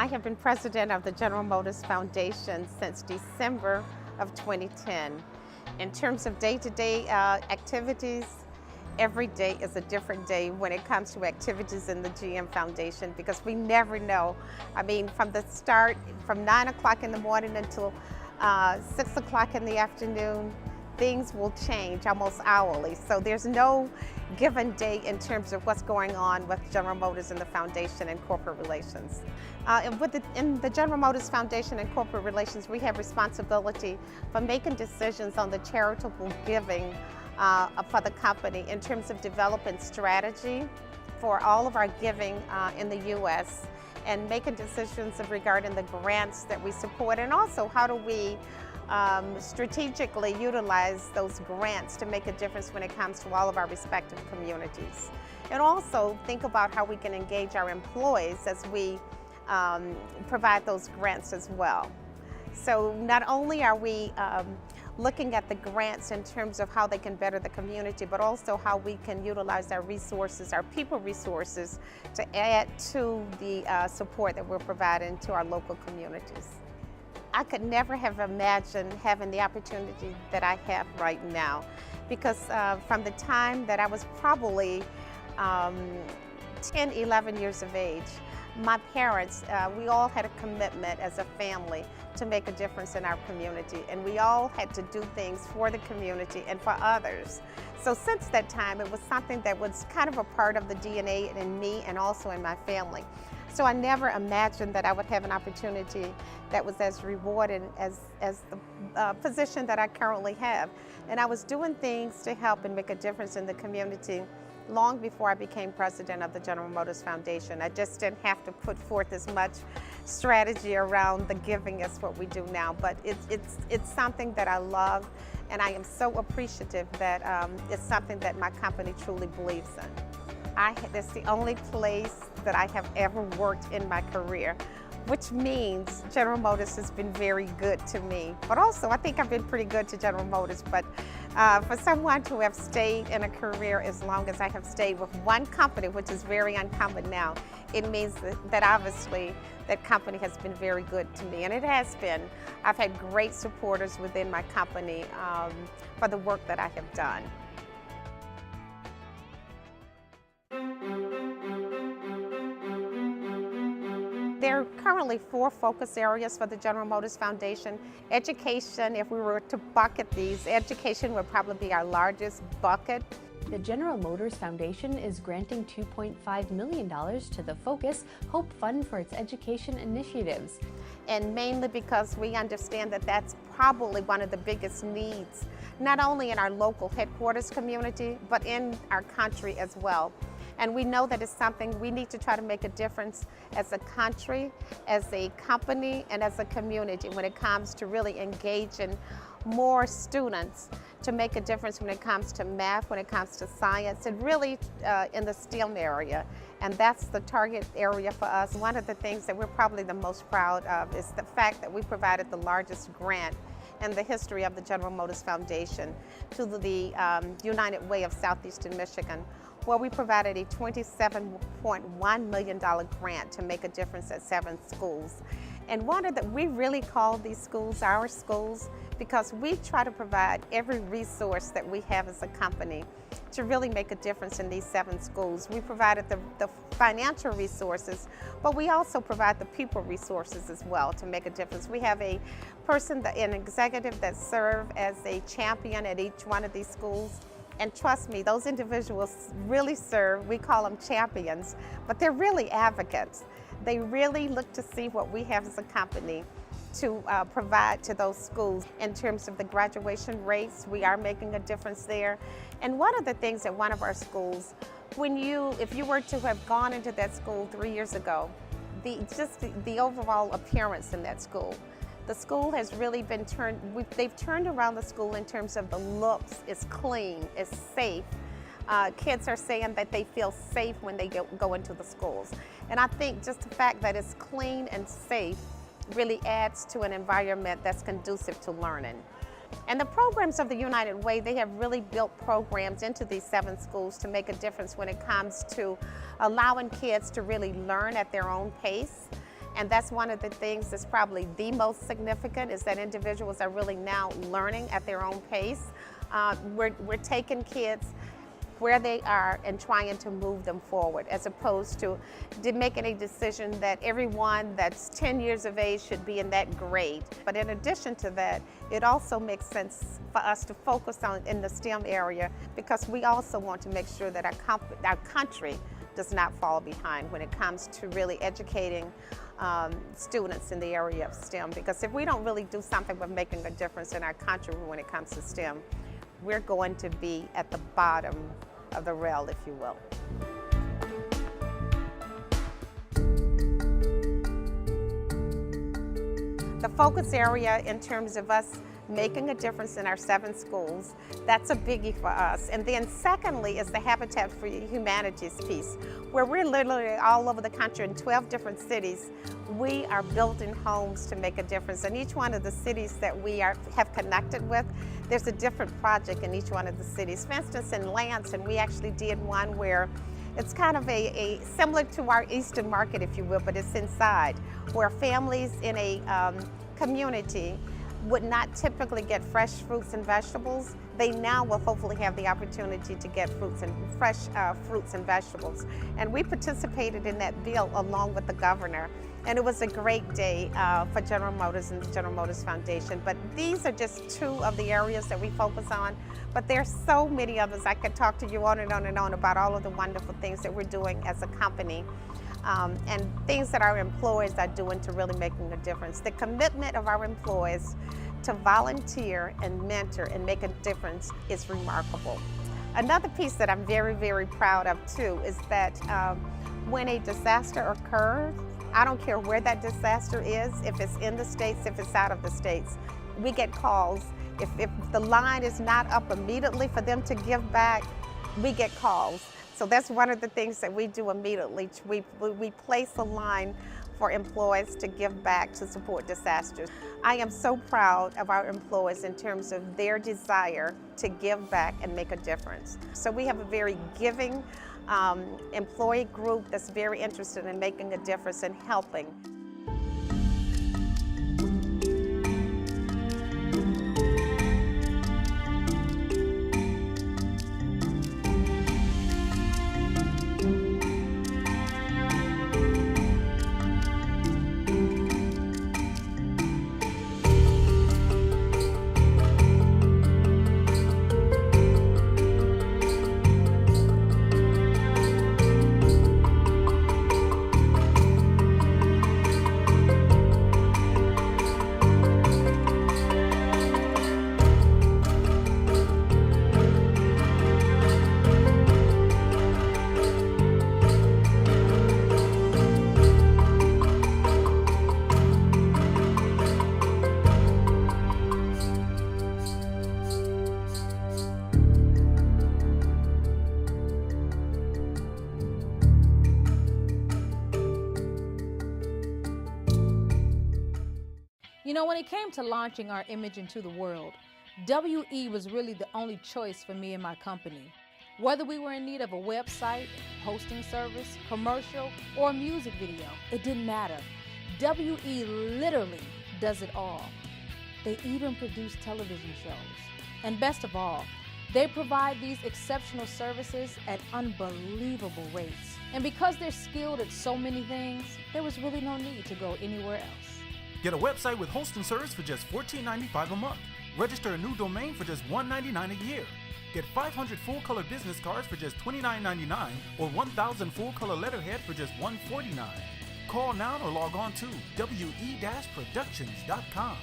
I have been president of the General Motors Foundation since December of 2010. In terms of day-to-day activities, every day is a different day when it comes to activities in the GM Foundation because we never know. I mean, from the start, from 9 o'clock in the morning until 6 o'clock in the afternoon, things will change almost hourly. So there's no given day in terms of what's going on with General Motors and the Foundation and corporate relations. In the General Motors Foundation and corporate relations, we have responsibility for making decisions on the charitable giving for the company in terms of developing strategy for all of our giving in the U.S. and making decisions regarding the grants that we support, and also how do we strategically utilize those grants to make a difference when it comes to all of our respective communities. And also think about how we can engage our employees as we provide those grants as well. So not only are we looking at the grants in terms of how they can better the community, but also how we can utilize our resources, our people resources, to add to the support that we're providing to our local communities. I could never have imagined having the opportunity that I have right now, because from the time that I was probably 10, 11 years of age, my parents, we all had a commitment as a family to make a difference in our community, and we all had to do things for the community and for others. So since that time, it was something that was kind of a part of the DNA in me and also in my family. So I never imagined that I would have an opportunity that was as rewarding as the position that I currently have. And I was doing things to help and make a difference in the community long before I became president of the General Motors Foundation. I just didn't have to put forth as much strategy around the giving as what we do now. But it's something that I love, and I am so appreciative that it's something that my company truly believes in. It's the only place that I have ever worked in my career, which means General Motors has been very good to me. But also, I think I've been pretty good to General Motors. But for someone to have stayed in a career as long as I have stayed with one company, which is very uncommon now, it means that obviously that company has been very good to me. And it has been. I've had great supporters within my company for the work that I have done. There are currently 4 focus areas for the General Motors Foundation. Education, if we were to bucket these, education would probably be our largest bucket. The General Motors Foundation is granting $2.5 million to the Focus Hope Fund for its education initiatives. And mainly because we understand that that's probably one of the biggest needs, not only in our local headquarters community, but in our country as well. And we know that it's something we need to try to make a difference as a country, as a company, and as a community when it comes to really engaging more students to make a difference when it comes to math, when it comes to science, and really in the STEM area. And that's the target area for us. One of the things that we're probably the most proud of is the fact that we provided the largest grant in the history of the General Motors Foundation to the United Way of Southeastern Michigan, where we provided a $27.1 million grant to make a difference at 7 schools. And we really call these schools our schools because we try to provide every resource that we have as a company to really make a difference in these 7 schools. We provided the financial resources, but we also provide the people resources as well to make a difference. We have an executive that serves as a champion at each one of these schools. And trust me, those individuals really serve. We call them champions, but they're really advocates. They really look to see what we have as a company to provide to those schools. In terms of the graduation rates, we are making a difference there. And one of the things at one of our schools, if you were to have gone into that school 3 years ago, the overall appearance in that school, the school has really been they've turned around the school in terms of the looks. It's clean, it's safe. Kids are saying that they feel safe when they go into the schools. And I think just the fact that it's clean and safe really adds to an environment that's conducive to learning. And the programs of the United Way, they have really built programs into these 7 schools to make a difference when it comes to allowing kids to really learn at their own pace And that's one of the things that's probably the most significant, is that individuals are really now learning at their own pace. We're taking kids where they are and trying to move them forward, as opposed to making a decision that everyone that's 10 years of age should be in that grade. But in addition to that, it also makes sense for us to focus on in the STEM area, because we also want to make sure that our country does not fall behind when it comes to really educating students in the area of STEM. Because if we don't really do something with making a difference in our country when it comes to STEM, we're going to be at the bottom of the rail, if you will. The focus area in terms of us making a difference in our 7 schools, that's a biggie for us. And then secondly is the Habitat for Humanity's piece, where we're literally all over the country in 12 different cities. We are building homes to make a difference. In each one of the cities that we have connected with, there's a different project in each one of the cities. For instance, in Lansing, we actually did one where it's kind of a similar to our Eastern Market, if you will, but it's inside, where families in a community would not typically get fresh fruits and vegetables. They now will hopefully have the opportunity to get fresh fruits and vegetables. And we participated in that bill along with the governor. And it was a great day for General Motors and the General Motors Foundation. But these are just 2 of the areas that we focus on. But there's so many others. I could talk to you on and on and on about all of the wonderful things that we're doing as a company. And things that our employees are doing to really making a difference. The commitment of our employees to volunteer and mentor and make a difference is remarkable. Another piece that I'm very, very proud of too is that when a disaster occurs, I don't care where that disaster is, if it's in the States, if it's out of the States, we get calls. If the line is not up immediately for them to give back, we get calls. So that's one of the things that we do immediately. We place a line for employees to give back to support disasters. I am so proud of our employees in terms of their desire to give back and make a difference. So we have a very giving employee group that's very interested in making a difference and helping. You know, when it came to launching our image into the world, WE was really the only choice for me and my company. Whether we were in need of a website, hosting service, commercial, or a music video, it didn't matter. WE literally does it all. They even produce television shows. And best of all, they provide these exceptional services at unbelievable rates. And because they're skilled at so many things, there was really no need to go anywhere else. Get a website with hosting service for just $14.95 a month. Register a new domain for just $1.99 a year. Get 500 full-color business cards for just $29.99 or 1,000 full-color letterhead for just $149. Call now or log on to we-productions.com.